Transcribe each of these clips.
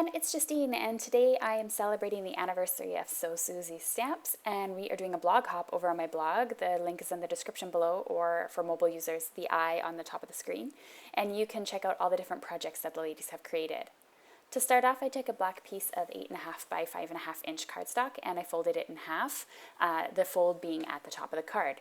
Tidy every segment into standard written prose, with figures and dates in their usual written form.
everyone, it's Justine, and today I am celebrating the anniversary of So Susie Stamps, and we are doing a blog hop over on my blog. The link is in the description below, or for mobile users, the I on the top of the screen, and you can check out all the different projects that the ladies have created. To start off, I took a black piece of 8.5 by 5.5 inch cardstock and I folded it in half, the fold being at the top of the card.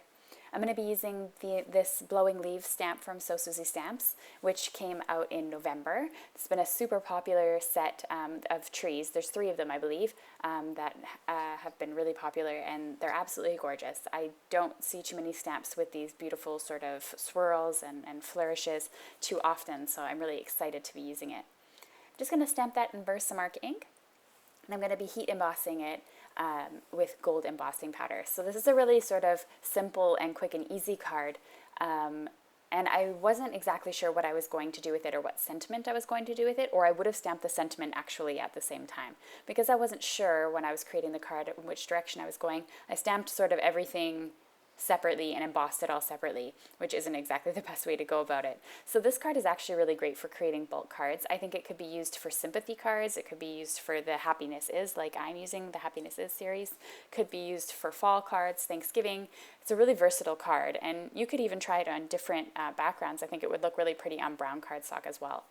I'm going to be using this Blowing Leaves stamp from So Susie Stamps, which came out in November. It's been a super popular set of trees. There's 3 of them, I believe, that have been really popular, and they're absolutely gorgeous. I don't see too many stamps with these beautiful sort of swirls and flourishes too often, so I'm really excited to be using it. I'm just going to stamp that in Versamark ink, and I'm going to be heat embossing it with gold embossing powder. So this is a really sort of simple and quick and easy card, and I wasn't exactly sure what I was going to do with it or what sentiment I was going to do with it, or I would have stamped the sentiment actually at the same time. Because I wasn't sure when I was creating the card in which direction I was going, I stamped sort of everything separately and embossed it all separately, which isn't exactly the best way to go about it. So this card is actually really great for creating bulk cards. I think it could be used for sympathy cards. It could be used for the Happiness Is, like I'm using the Happiness Is series. Could be used for fall cards, Thanksgiving. It's a really versatile card, and you could even try it on different backgrounds. I think it would look really pretty on brown cardstock as well.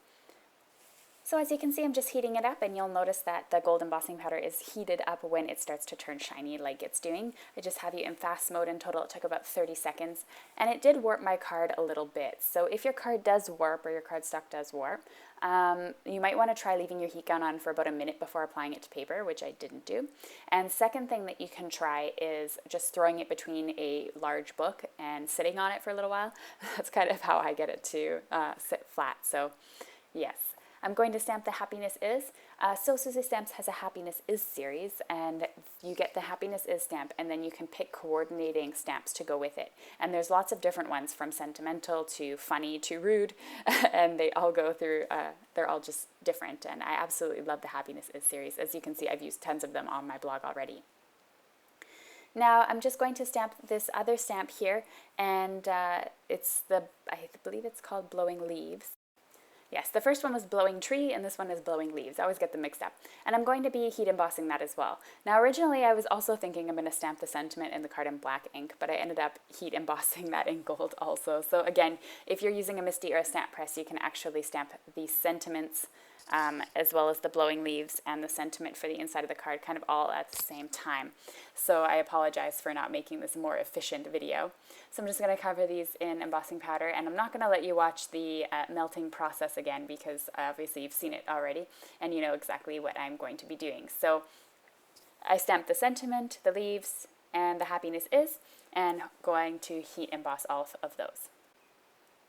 So as you can see, I'm just heating it up, and you'll notice that the gold embossing powder is heated up when it starts to turn shiny like it's doing. I just have you in fast mode. In total, it took about 30 seconds, and it did warp my card a little bit. So if your card does warp or your cardstock does warp, you might want to try leaving your heat gun on for about a minute before applying it to paper, which I didn't do. And second thing that you can try is just throwing it between a large book and sitting on it for a little while. That's kind of how I get it to sit flat. So yes. I'm going to stamp the Happiness Is. So Susie Stamps has a Happiness Is series, and you get the Happiness Is stamp, and then you can pick coordinating stamps to go with it. And there's lots of different ones, from sentimental to funny to rude, and they all go through, they're all just different, and I absolutely love the Happiness Is series. As you can see, I've used tons of them on my blog already. Now I'm just going to stamp this other stamp here, and I believe it's called Blowing Leaves. Yes, the first one was Blowing Tree, and this one is Blowing Leaves. I always get them mixed up. And I'm going to be heat embossing that as well. Now, originally, I was also thinking I'm going to stamp the sentiment in the card in black ink, but I ended up heat embossing that in gold also. So again, if you're using a MISTI or a stamp press, you can actually stamp the sentiments as well as the Blowing Leaves and the sentiment for the inside of the card kind of all at the same time. So I apologize for not making this a more efficient video. So I'm just going to cover these in embossing powder, and I'm not going to let you watch the melting process again, because obviously you've seen it already and you know exactly what I'm going to be doing. So I stamped the sentiment, the leaves, and the Happiness Is, and going to heat emboss all of those.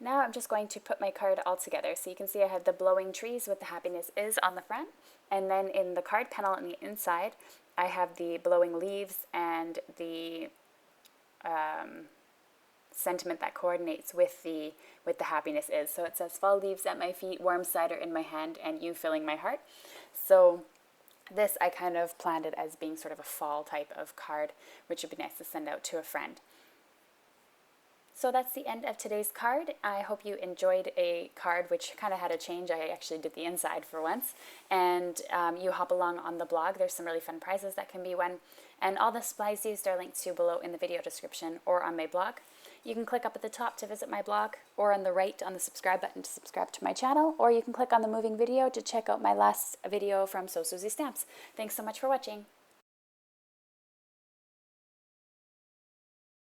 Now I'm just going to put my card all together. So you can see I have the Blowing Trees with the Happiness Is on the front, and then in the card panel on the inside I have the Blowing Leaves and the sentiment that coordinates with the Happiness Is. So it says, fall leaves at my feet, warm cider in my hand, and you filling my heart. So this I kind of planned it as being sort of a fall type of card, which would be nice to send out to a friend. So that's the end of today's card. I hope you enjoyed a card which kind of had a change. I actually did the inside for once. And you hop along on the blog. There's some really fun prizes that can be won. And all the supplies used are linked to below in the video description or on my blog. You can click up at the top to visit my blog, or on the right on the subscribe button to subscribe to my channel, or you can click on the moving video to check out my last video from So Susie Stamps. Thanks so much for watching.